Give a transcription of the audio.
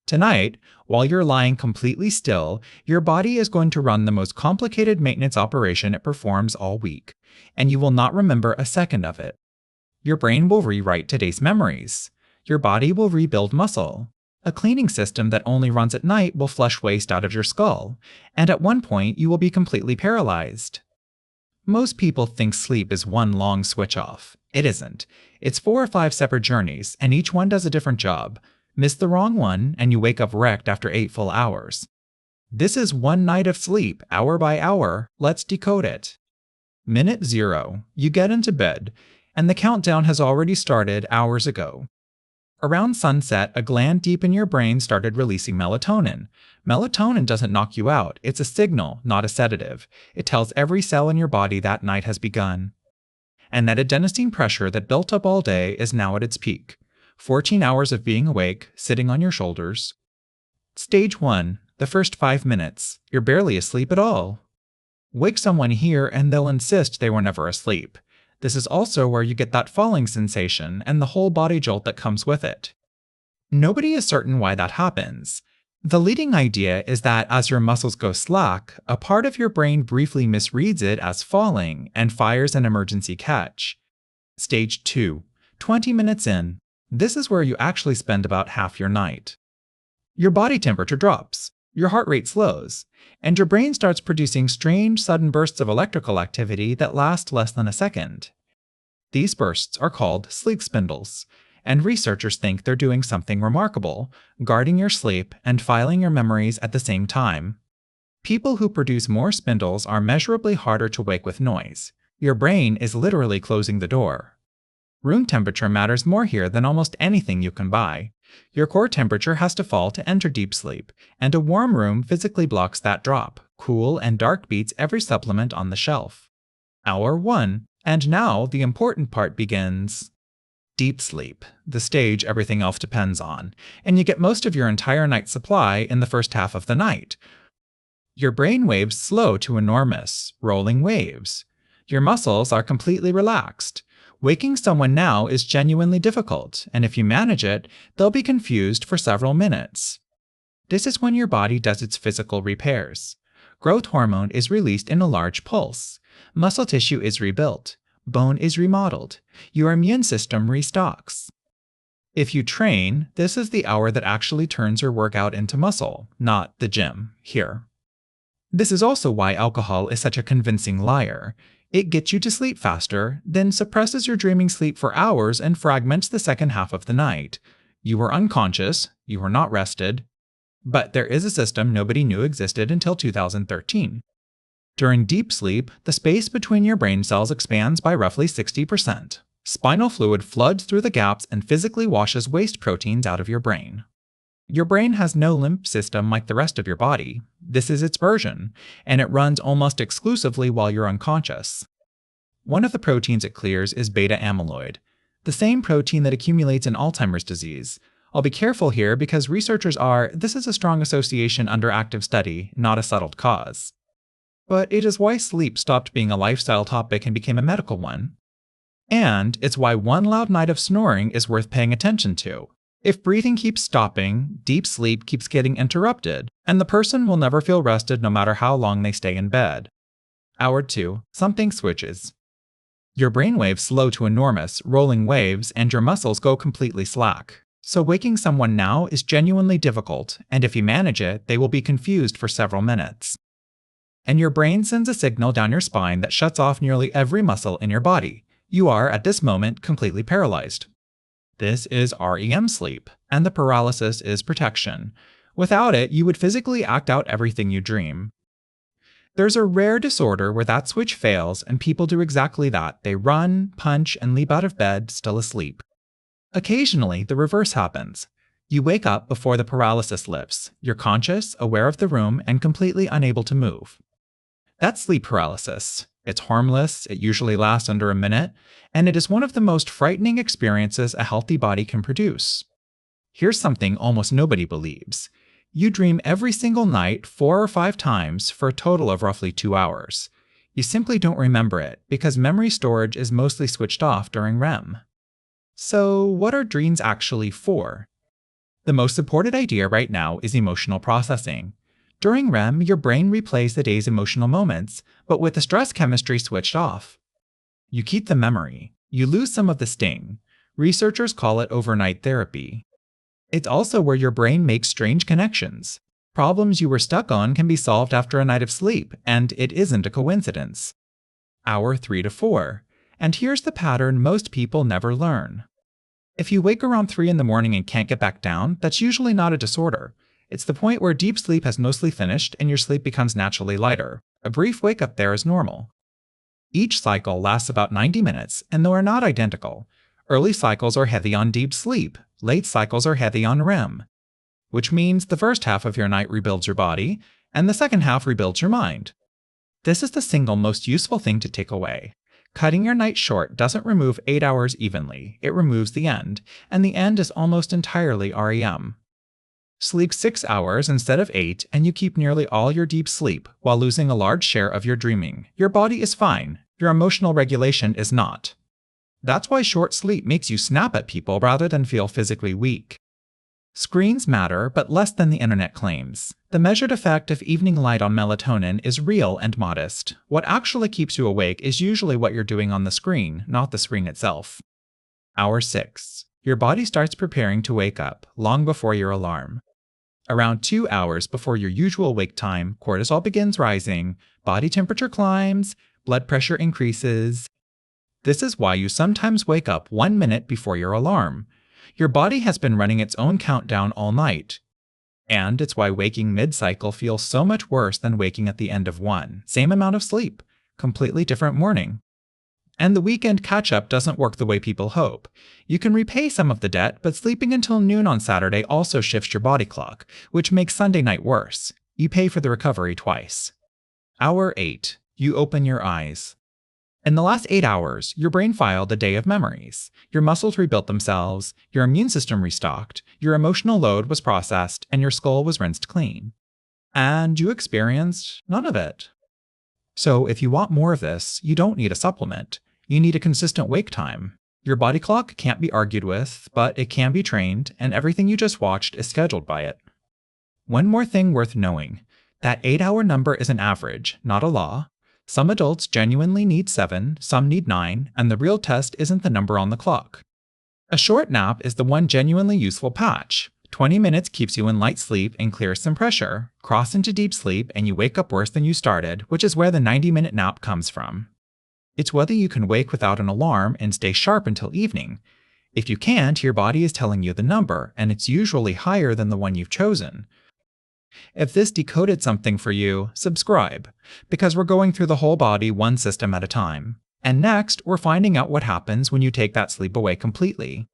Tonight, while you're lying completely still, your body is going to run the most complicated maintenance operation it performs all week, and you will not remember a second of it. Your brain will rewrite today's memories. Your body will rebuild muscle. A cleaning system that only runs at night will flush waste out of your skull, and at one point you will be completely paralyzed. Most people think sleep is one long switch off. It isn't. It's 4 or 5 separate journeys, and each one does a different job. Miss the wrong one, and you wake up wrecked after 8 full hours. This is one night of sleep, hour by hour. Let's decode it. Minute 0. You get into bed, and the countdown has already started hours ago. Around sunset, a gland deep in your brain started releasing melatonin. Melatonin doesn't knock you out. It's a signal, not a sedative. It tells every cell in your body that night has begun. And that adenosine pressure that built up all day is now at its peak. 14 hours of being awake, sitting on your shoulders. Stage 1. The first 5 minutes. You're barely asleep at all. Wake someone here and they'll insist they were never asleep. This is also where you get that falling sensation and the whole body jolt that comes with it. Nobody is certain why that happens. The leading idea is that as your muscles go slack, a part of your brain briefly misreads it as falling and fires an emergency catch. Stage 2. 20 minutes in. This is where you actually spend about half your night. Your body temperature drops, your heart rate slows, and your brain starts producing strange sudden bursts of electrical activity that last less than a second. These bursts are called sleep spindles, and researchers think they're doing something remarkable, guarding your sleep and filing your memories at the same time. People who produce more spindles are measurably harder to wake with noise. Your brain is literally closing the door. Room temperature matters more here than almost anything you can buy. Your core temperature has to fall to enter deep sleep, and a warm room physically blocks that drop. Cool and dark beats every supplement on the shelf. Hour 1, and now the important part begins. Deep sleep, the stage everything else depends on, and you get most of your entire night's supply in the first half of the night. Your brain waves slow to enormous, rolling waves. Your muscles are completely relaxed. Waking someone now is genuinely difficult, and if you manage it, they'll be confused for several minutes. This is when your body does its physical repairs. Growth hormone is released in a large pulse. Muscle tissue is rebuilt. Bone is remodeled. Your immune system restocks. If you train, this is the hour that actually turns your workout into muscle, not the gym, here. This is also why alcohol is such a convincing liar. It gets you to sleep faster, then suppresses your dreaming sleep for hours and fragments the second half of the night. You were unconscious, you were not rested. But there is a system nobody knew existed until 2013. During deep sleep, the space between your brain cells expands by roughly 60%. Spinal fluid floods through the gaps and physically washes waste proteins out of your brain. Your brain has no limbic system like the rest of your body. This is its version, and it runs almost exclusively while you're unconscious. One of the proteins it clears is beta amyloid, the same protein that accumulates in Alzheimer's disease. I'll be careful here because this is a strong association under active study, not a settled cause. But it is why sleep stopped being a lifestyle topic and became a medical one. And it's why one loud night of snoring is worth paying attention to. If breathing keeps stopping, deep sleep keeps getting interrupted, and the person will never feel rested no matter how long they stay in bed. Hour 2, something switches. Your brainwaves slow to enormous, rolling waves, and your muscles go completely slack. So waking someone now is genuinely difficult, and if you manage it, they will be confused for several minutes. And your brain sends a signal down your spine that shuts off nearly every muscle in your body. You are, at this moment, completely paralyzed. This is REM sleep, and the paralysis is protection. Without it, you would physically act out everything you dream. There's a rare disorder where that switch fails and people do exactly that. They run, punch, and leap out of bed, still asleep. Occasionally, the reverse happens. You wake up before the paralysis lifts. You're conscious, aware of the room, and completely unable to move. That's sleep paralysis. It's harmless, it usually lasts under a minute, and it is one of the most frightening experiences a healthy body can produce. Here's something almost nobody believes. You dream every single night 4 or 5 times for a total of roughly 2 hours. You simply don't remember it because memory storage is mostly switched off during REM. So what are dreams actually for? The most supported idea right now is emotional processing. During REM, your brain replays the day's emotional moments, but with the stress chemistry switched off. You keep the memory. You lose some of the sting. Researchers call it overnight therapy. It's also where your brain makes strange connections. Problems you were stuck on can be solved after a night of sleep, and it isn't a coincidence. Hour 3 to 4. And here's the pattern most people never learn. If you wake around 3 in the morning and can't get back down, that's usually not a disorder. It's the point where deep sleep has mostly finished and your sleep becomes naturally lighter. A brief wake-up there is normal. Each cycle lasts about 90 minutes, and they are not identical. Early cycles are heavy on deep sleep. Late cycles are heavy on REM. Which means the first half of your night rebuilds your body, and the second half rebuilds your mind. This is the single most useful thing to take away. Cutting your night short doesn't remove 8 hours evenly, it removes the end, and the end is almost entirely REM. Sleep 6 hours instead of 8, and you keep nearly all your deep sleep while losing a large share of your dreaming. Your body is fine, your emotional regulation is not. That's why short sleep makes you snap at people rather than feel physically weak. Screens matter, but less than the internet claims. The measured effect of evening light on melatonin is real and modest. What actually keeps you awake is usually what you're doing on the screen, not the screen itself. Hour 6. Your body starts preparing to wake up, long before your alarm. Around 2 hours before your usual wake time, cortisol begins rising, body temperature climbs, blood pressure increases. This is why you sometimes wake up 1 minute before your alarm. Your body has been running its own countdown all night. And it's why waking mid-cycle feels so much worse than waking at the end of one. Same amount of sleep, completely different morning. And the weekend catch-up doesn't work the way people hope. You can repay some of the debt, but sleeping until noon on Saturday also shifts your body clock, which makes Sunday night worse. You pay for the recovery twice. Hour 8. You open your eyes. In the last 8 hours, your brain filed a day of memories. Your muscles rebuilt themselves, your immune system restocked, your emotional load was processed, and your skull was rinsed clean. And you experienced none of it. So if you want more of this, you don't need a supplement. You need a consistent wake time. Your body clock can't be argued with, but it can be trained, and everything you just watched is scheduled by it. One more thing worth knowing. That 8-hour number is an average, not a law. Some adults genuinely need 7, some need 9, and the real test isn't the number on the clock. A short nap is the one genuinely useful patch. 20 minutes keeps you in light sleep and clears some pressure. Cross into deep sleep and you wake up worse than you started, which is where the 90-minute nap comes from. It's whether you can wake without an alarm and stay sharp until evening. If you can't, your body is telling you the number, and it's usually higher than the one you've chosen. If this decoded something for you, subscribe, because we're going through the whole body one system at a time. And next, we're finding out what happens when you take that sleep away completely.